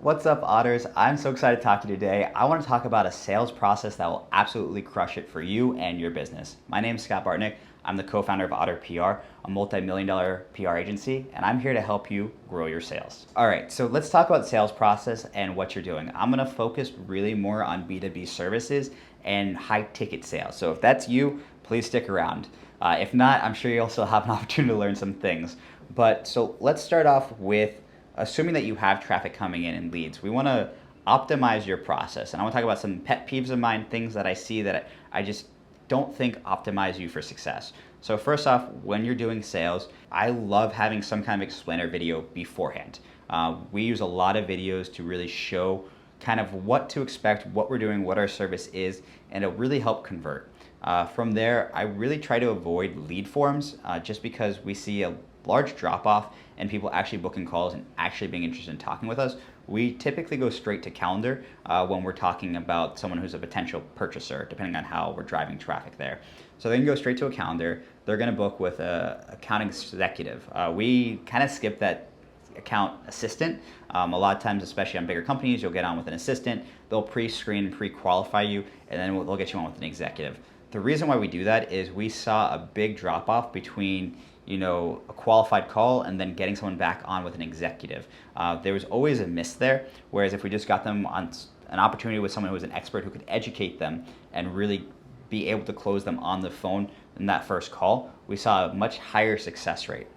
What's up, Otters? I'm so excited to talk to you today. I want to talk about a sales process that will absolutely crush it for you and your business. My name is Scott Bartnick. I'm the co-founder of Otter PR, a multi-million-dollar PR agency, and I'm here to help you grow your sales. All right, so let's talk about the sales process and what you're doing. I'm going to focus really more on B2B services and high-ticket sales. So if that's you, please stick around. If not, I'm sure you'll still have an opportunity to learn some things. But so let's start off with assuming that you have traffic coming in and leads. We want to optimize your process. And I want to talk about some pet peeves of mine, things that I see that I just don't think optimize you for success. So first off, when you're doing sales, I love having some kind of explainer video beforehand. We use a lot of videos to really show kind of what to expect, what we're doing, what our service is, and it'll really help convert. From there, I really try to avoid lead forms just because we see a large drop-off and people actually booking calls and actually being interested in talking with us. We typically go straight to calendar when we're talking about someone who's a potential purchaser, depending on how we're driving traffic there. So they can go straight to a calendar. They're going to book with an account executive. We kind of skip that account assistant. A lot of times, especially on bigger companies, you'll get on with an assistant. They'll pre-screen, pre-qualify you, and then they'll get you on with an executive. The reason why we do that is we saw a big drop-off between a qualified call and then getting someone back on with an executive. There was always a miss there, whereas if we just got them on an opportunity with someone who was an expert who could educate them and really be able to close them on the phone in that first call, we saw a much higher success rate.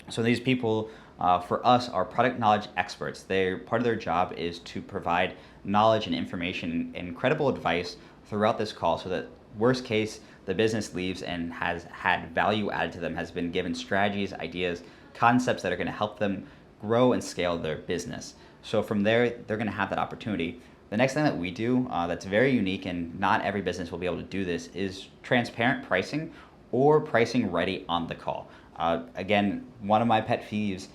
So these people, for us, are product knowledge experts. Part of their job is to provide knowledge and information and credible advice throughout this call so that worst case, the business leaves and has had value added to them, has been given strategies, ideas, concepts that are going to help them grow and scale their business. So from there, they're going to have that opportunity. The next thing that we do that's very unique, and not every business will be able to do this, is transparent pricing or pricing ready on the call. Again, one of my pet peeves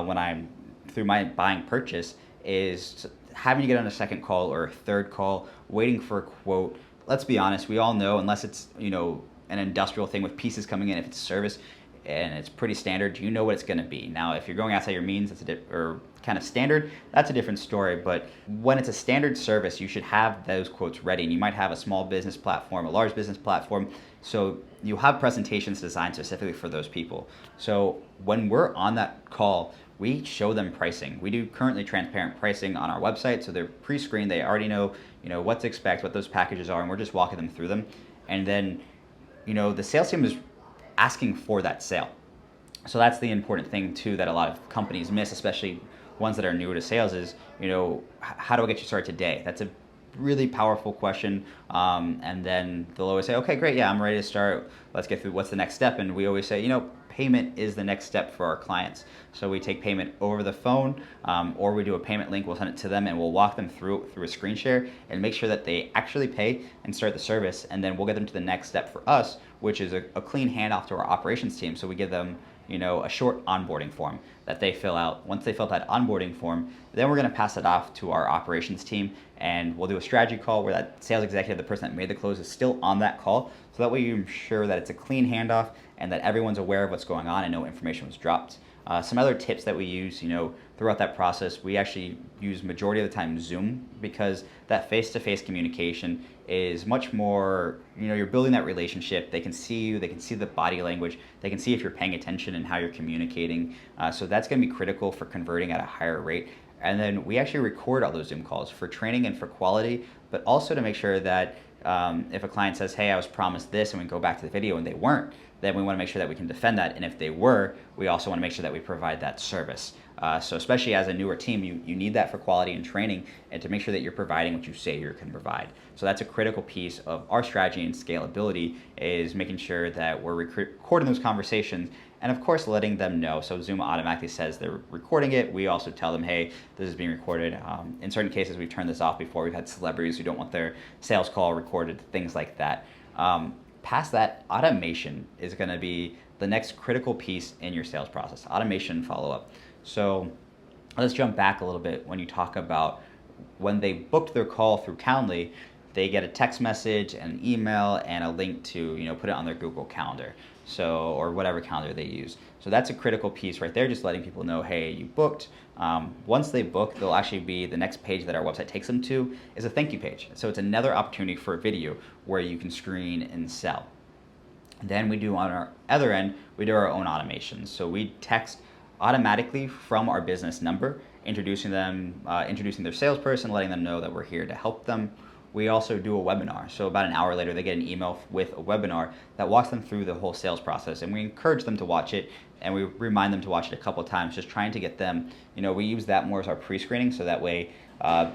when I'm through my buying purchase is having to get on a second call or a third call, waiting for a quote. Let's be honest, we all know, unless it's an industrial thing with pieces coming in, if it's service and it's pretty standard, you know what it's going to be. Now, if you're going outside your means, or kind of standard, that's a different story. But when it's a standard service, you should have those quotes ready. And you might have a small business platform, a large business platform, so you have presentations designed specifically for those people. So when we're on that call, we show them pricing. We do currently transparent pricing on our website, so they're pre-screened. They already know, what to expect, what those packages are, and we're just walking them through them. And then, the sales team is asking for that sale. So that's the important thing too that a lot of companies miss, especially ones that are newer to sales, is, how do I get you started today? That's a really powerful question. And then they'll always say, okay, great, yeah, I'm ready to start. Let's get through what's the next step. And we always say, payment is the next step for our clients. So we take payment over the phone, or we do a payment link, we'll send it to them, and we'll walk them through a screen share and make sure that they actually pay and start the service. And then we'll get them to the next step for us, which is a clean handoff to our operations team. So we give them a short onboarding form that they fill out. Once they fill out that onboarding form, then we're going to pass it off to our operations team, and we'll do a strategy call where that sales executive, the person that made the close, is still on that call. So that way you ensure that it's a clean handoff and that everyone's aware of what's going on and no information was dropped. Some other tips that we use, throughout that process, we actually use majority of the time Zoom, because that face-to-face communication is much more, you're building that relationship. They can see you, they can see the body language, they can see if you're paying attention and how you're communicating. So that's going to be critical for converting at a higher rate. And then we actually record all those Zoom calls for training and for quality, but also to make sure that if a client says, hey, I was promised this, and we go back to the video and they weren't, then we want to make sure that we can defend that. And if they were, we also want to make sure that we provide that service. So especially as a newer team, you need that for quality and training, and to make sure that you're providing what you say you can provide. So that's a critical piece of our strategy and scalability, is making sure that we're recording those conversations, and of course letting them know. So Zoom automatically says they're recording it. We also tell them, hey, this is being recorded. In certain cases, we've turned this off before. We've had celebrities who don't want their sales call recorded, things like that. Past that, automation is going to be the next critical piece in your sales process. Automation follow-up. So let's jump back a little bit. When you talk about when they booked their call through Calendly, they get a text message and an email and a link to put it on their Google Calendar. or whatever calendar they use. So that's a critical piece right there, just letting people know, hey, you booked. Once they book, they'll actually be, the next page that our website takes them to is a thank you page. So it's another opportunity for a video where you can screen and sell. Then we do on our other end, we do our own automations. So we text automatically from our business number, introducing their salesperson, letting them know that we're here to help them. We also do a webinar. So about an hour later, they get an email with a webinar that walks them through the whole sales process. And we encourage them to watch it, and we remind them to watch it a couple of times, just trying to get them, we use that more as our pre-screening, so that way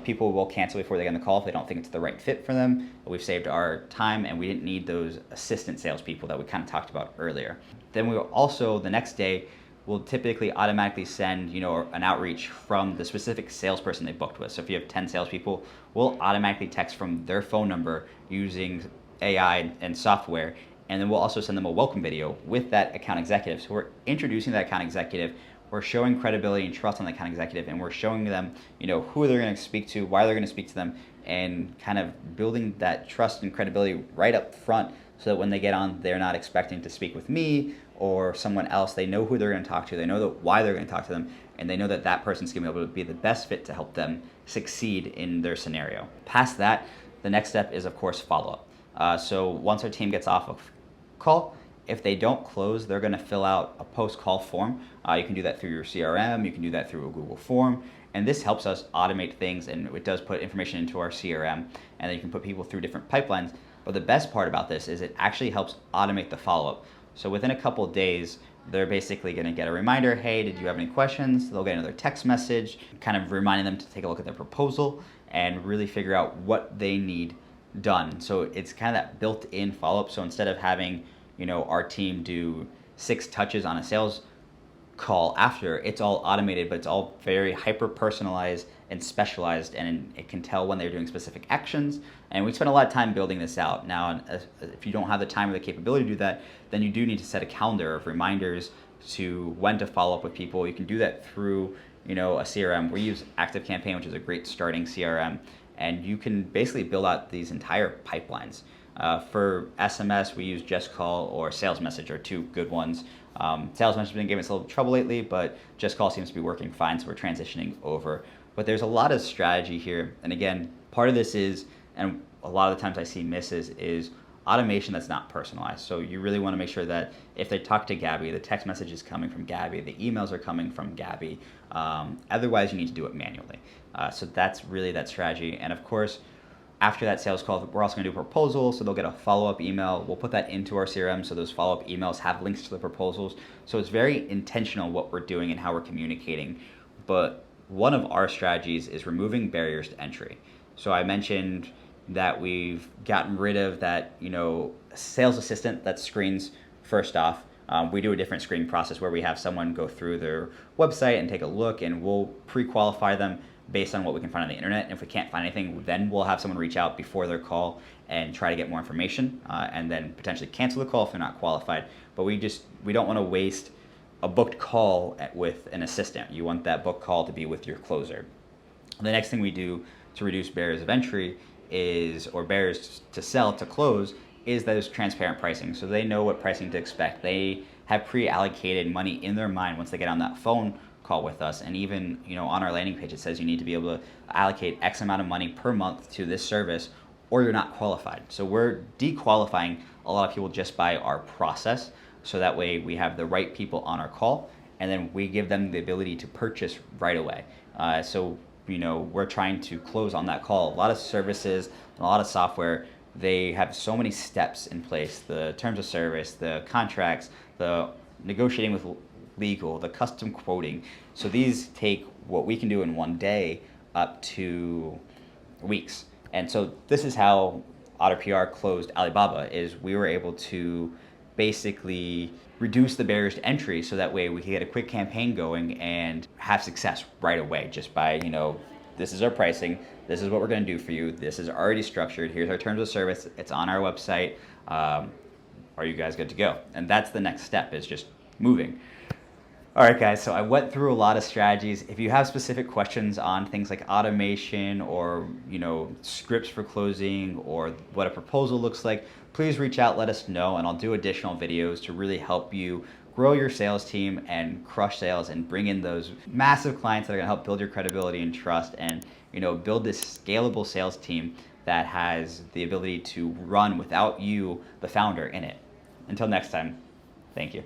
people will cancel before they get on the call if they don't think it's the right fit for them. We've saved our time, and we didn't need those assistant salespeople that we kind of talked about earlier. Then we will also, the next day, we'll typically automatically send, an outreach from the specific salesperson they booked with. So if you have 10 salespeople, we'll automatically text from their phone number using AI and software, and then we'll also send them a welcome video with that account executive. So we're introducing that account executive, we're showing credibility and trust on the account executive, and we're showing them, who they're going to speak to, why they're going to speak to them, and kind of building that trust and credibility right up front, so that when they get on, they're not expecting to speak with me or someone else. They know who they're going to talk to, they know why they're going to talk to them, and they know that that person's going to be able to be the best fit to help them succeed in their scenario. Past that, the next step is, of course, follow-up. So once our team gets off of call, if they don't close, they're going to fill out a post-call form. You can do that through your CRM, you can do that through a Google form, and this helps us automate things, and it does put information into our CRM, and then you can put people through different pipelines. But the best part about this is it actually helps automate the follow-up. So within a couple of days, they're basically going to get a reminder, hey, did you have any questions? They'll get another text message, kind of reminding them to take a look at their proposal and really figure out what they need done. So it's kind of that built-in follow-up. So instead of having, our team do 6 touches on a sales call after, it's all automated, but it's all very hyper-personalized and specialized, and it can tell when they're doing specific actions. And we spent a lot of time building this out. Now, if you don't have the time or the capability to do that, then you do need to set a calendar of reminders to when to follow up with people. You can do that through, a CRM. We use ActiveCampaign, which is a great starting CRM, and you can basically build out these entire pipelines. For SMS, we use Just Call or Sales Message are 2 good ones. Sales Message has been giving us a little trouble lately, but Just Call seems to be working fine, so we're transitioning over. But there's a lot of strategy here, and again, part of this is, and a lot of the times I see misses, is automation that's not personalized. So you really want to make sure that if they talk to Gabby, the text message is coming from Gabby, the emails are coming from Gabby. Otherwise, you need to do it manually. So that's really that strategy. And of course, after that sales call, we're also going to do a proposal, so they'll get a follow-up email. We'll put that into our CRM, so those follow-up emails have links to the proposals. So it's very intentional what we're doing and how we're communicating. But one of our strategies is removing barriers to entry. So I mentioned that we've gotten rid of that, sales assistant that screens first off. We do a different screening process where we have someone go through their website and take a look, and we'll pre-qualify them based on what we can find on the internet. And if we can't find anything, then we'll have someone reach out before their call and try to get more information, and then potentially cancel the call if they're not qualified. But we don't want to waste a booked call with an assistant. You want that booked call to be with your closer. The next thing we do to reduce barriers of entry or barriers to sell, to close, is those transparent pricing. So they know what pricing to expect. They have pre-allocated money in their mind once they get on that phone call with us. And even, on our landing page, it says you need to be able to allocate X amount of money per month to this service, or you're not qualified. So we're dequalifying a lot of people just by our process. So that way we have the right people on our call, and then we give them the ability to purchase right away. So we're trying to close on that call. A lot of services, a lot of software, they have so many steps in place: the terms of service, the contracts, the negotiating with legal, the custom quoting. So these take what we can do in one day up to weeks. And so this is how AutoPR closed Alibaba, is we were able to basically reduce the barriers to entry, so that way we can get a quick campaign going and have success right away, just by, this is our pricing, this is what we're going to do for you, this is already structured, here's our terms of service, it's on our website, are you guys good to go? And that's the next step, is just moving. All right, guys, so I went through a lot of strategies. If you have specific questions on things like automation or, scripts for closing or what a proposal looks like, please reach out, let us know, and I'll do additional videos to really help you grow your sales team and crush sales and bring in those massive clients that are going to help build your credibility and trust and, build this scalable sales team that has the ability to run without you, the founder, in it. Until next time, thank you.